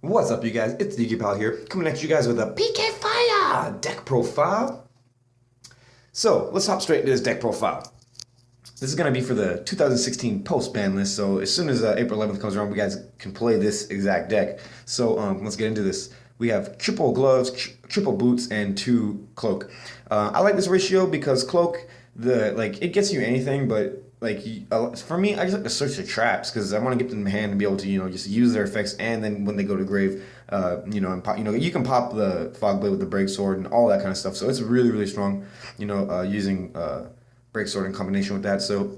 What's up, you guys? It's the YUGIOH here, coming at you guys with a PK Fire deck profile. So, let's hop straight into this deck profile. This is going to be for the 2016 post-ban list, so as soon as April 11th comes around, you guys can play this exact deck. So, let's get into this. We have triple gloves, triple boots, and 2 cloak. I like this ratio because cloak, it gets you anything, but for me, I just like to search the traps because I want to get them in hand and be able to, just use their effects. And then when they go to grave, you can pop the fog blade with the break sword and all that kind of stuff. So it's really, really strong, using break sword in combination with that. So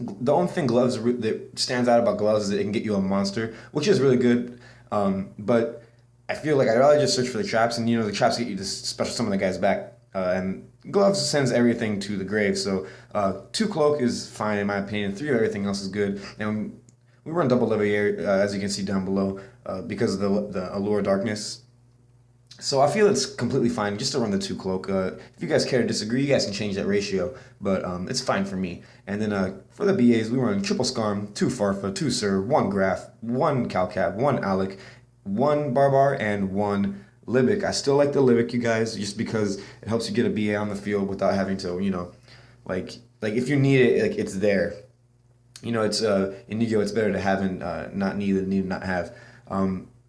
the only thing that stands out about gloves is that it can get you a monster, which is really good. But I feel like I'd rather just search for the traps, and the traps get you to special summon the guys back. And gloves sends everything to the grave, so 2 cloak is fine in my opinion. 3 of everything else is good, and we run double levier as you can see down below because of the allure darkness. So I feel it's completely fine just to run the 2 cloak. If you guys care to disagree, you guys can change that ratio, but it's fine for me. And then for the BAs, we run triple Scarm, 2 Farfa, 2 Sir, 1 Graf, 1 Calcab, 1 Alec, 1 Barbar, and 1 Libic. I still like the Libic, you guys, just because it helps you get a BA on the field without having to, if you need it, it's there. It's in Yu-Gi-Oh! It's better to have and not need than need not have.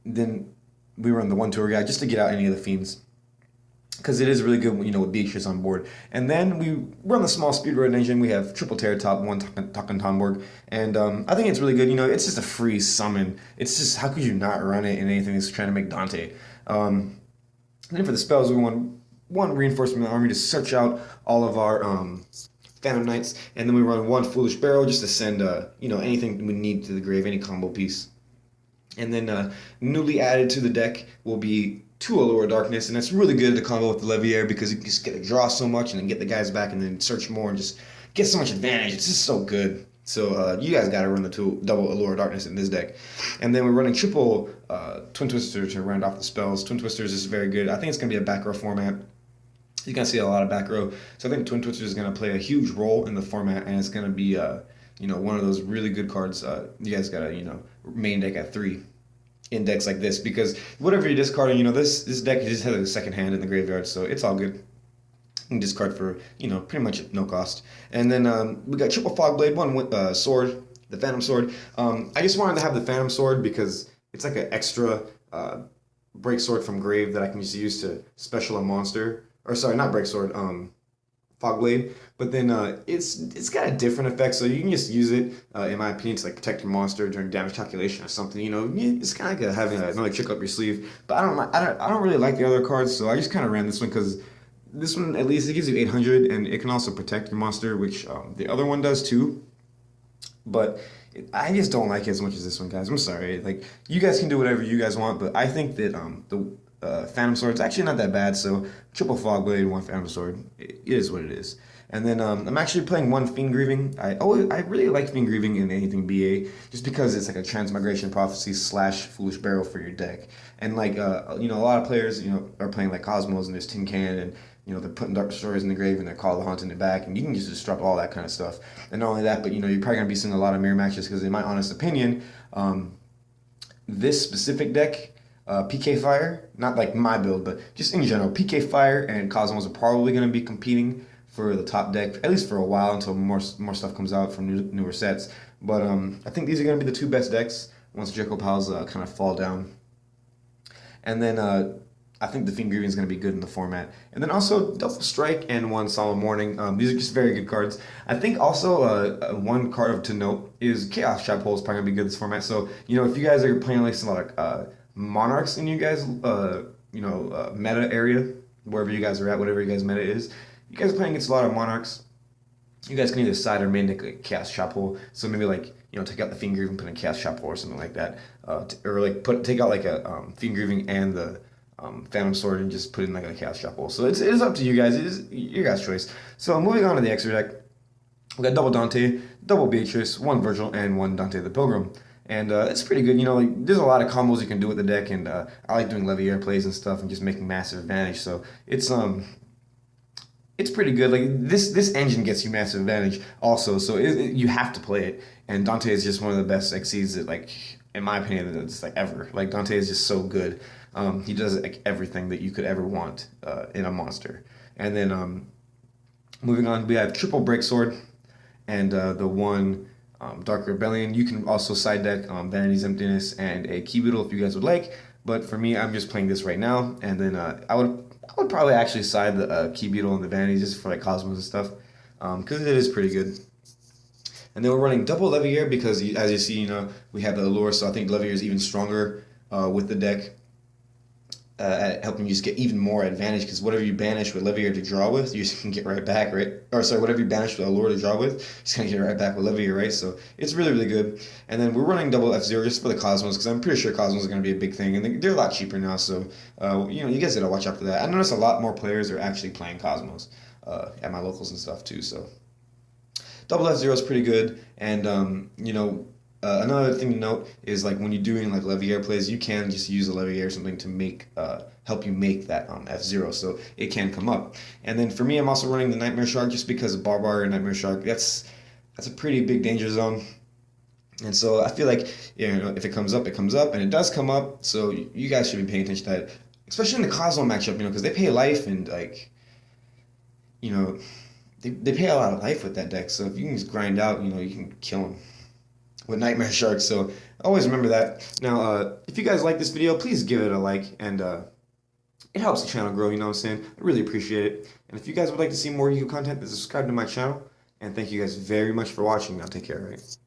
Then we run the 1 tour guide just to get out any of the fiends, because it is really good, with Beatrice on board. And then we run the small speed road engine. We have triple Terror Top, 1 Takken Tomborg, and I think it's really good. It's just a free summon. It's just, how could you not run it in anything that's trying to make Dante? And then for the spells, we want 1 reinforcement of the army to search out all of our Phantom Knights, and then we run 1 Foolish Barrel just to send anything we need to the grave, any combo piece. And then newly added to the deck will be 2 Allure Darkness, and that's really good to combo with the Levier because you can just get to draw so much and then get the guys back and then search more and just get so much advantage. It's just so good. So you guys got to run the 2 double Allure Darkness in this deck. And then we're running triple Twin Twister to round off the spells. Twin Twisters is very good. I think it's going to be a back row format. You can see a lot of back row. So I think Twin Twister is going to play a huge role in the format, and it's going to be one of those really good cards. You guys got to main deck at 3 in decks like this, because whatever you're discarding, this deck just has a second hand in the graveyard, so it's all good. You can discard for pretty much no cost. And then we got triple Fog Blade, 1 sword, the Phantom Sword. I just wanted to have the Phantom Sword because it's like an extra break sword from grave that I can just use to special a monster. Or sorry, not break sword, Fog Blade. But then it's got a different effect, so you can just use it, in my opinion, to protect your monster during damage calculation or something. It's kind of like having another trick up your sleeve. But I don't really like the other cards, so I just kind of ran this one because this one, at least, it gives you 800, and it can also protect your monster, which the other one does too. But I just don't like it as much as this one, guys. I'm sorry. You guys can do whatever you guys want, but I think that the Phantom Sword is actually not that bad. So triple Fog Blade, 1 Phantom Sword. It is what it is. And then I'm actually playing 1 Fiend Grieving. I really like Fiend Grieving in anything BA, just because it's like a Transmigration Prophecy / Foolish Barrel for your deck. And a lot of players are playing like Cosmos, and there's Tin Can, and they're putting Dark Destroyers in the grave and they're Call the Haunted back, and you can just disrupt all that kind of stuff. And not only that, but you're probably going to be seeing a lot of mirror matches, because in my honest opinion, this specific deck, PK Fire, not like my build, but just in general, PK Fire and Cosmos are probably going to be competing for the top deck, at least for a while, until more stuff comes out from newer sets. But I think these are going to be the 2 best decks once Draco Pals kind of fall down. And then I think the Fiend Grieving is going to be good in the format. And then also Double Strike and 1 Solemn Warning. These are just very good cards. I think also 1 card to note is Chaos Trap Hole is probably going to be good in this format. So, if you guys are playing like some Monarchs in you guys, meta area, wherever you guys are at, whatever you guys meta is, you guys are playing against a lot of Monarchs, you guys can either side or main deck like Chaos Trap Hole. So maybe take out the Fiend Grieving, put in Chaos Trap Hole or something like that. Or take out like a Fiend Grieving and the Phantom Sword and just put in like a Chaos Trap Hole. So it is up to you guys. It is your guys' choice. So moving on to the extra deck, we got double Dante, double Beatrice, 1 Virgil, and 1 Dante the Pilgrim. And it's pretty good. There's a lot of combos you can do with the deck, and I like doing Levier plays and stuff and just making massive advantage. So it's pretty good. This engine gets you massive advantage also, so you have to play it. And Dante is just one of the best XCs that in my opinion, it's like ever. Like Dante is just so good. He does like everything that you could ever want in a monster. And then moving on, we have triple break sword and the one Dark Rebellion. You can also side deck Vanity's Emptiness and a Key Beetle if you guys would like. But for me, I'm just playing this right now. And then I would probably actually side the Key Beetle and the Vanity just for like Cosmos and stuff, because it is pretty good. And then we're running double Leviair because, as you see, we have the Allure, so I think Leviair is even stronger with the deck, at helping you just get even more advantage, because whatever you banish with Leviair to draw with, you just can get right back, right? Or sorry, whatever you banish with Allure to draw with, you just gonna get right back with Leviair, right? So it's really, really good. And then we're running double F-Zero just for the Cosmos, because I'm pretty sure Cosmos is gonna be a big thing, and they're a lot cheaper now, so you guys gotta watch out for that. I noticed a lot more players are actually playing Cosmos at my locals and stuff too, so. Double F-Zero is pretty good, and another thing to note is like when you're doing like Leviair plays, you can just use a Leviair or something to make help you make that F-Zero, so it can come up. And then for me, I'm also running the Nightmare Shark just because of Barbar and Nightmare Shark. That's a pretty big danger zone, and so I feel like if it comes up, it comes up, and it does come up. So you guys should be paying attention to that, especially in the Cosmo matchup, because they pay life and like They pay a lot of life with that deck, so if you can just grind out, you can kill them with Nightmare Shark. So always remember that. Now, if you guys like this video, please give it a like, and it helps the channel grow, you know what I'm saying? I really appreciate it. And if you guys would like to see more Yu-Gi-Oh content, then subscribe to my channel. And thank you guys very much for watching. Now, take care, all right?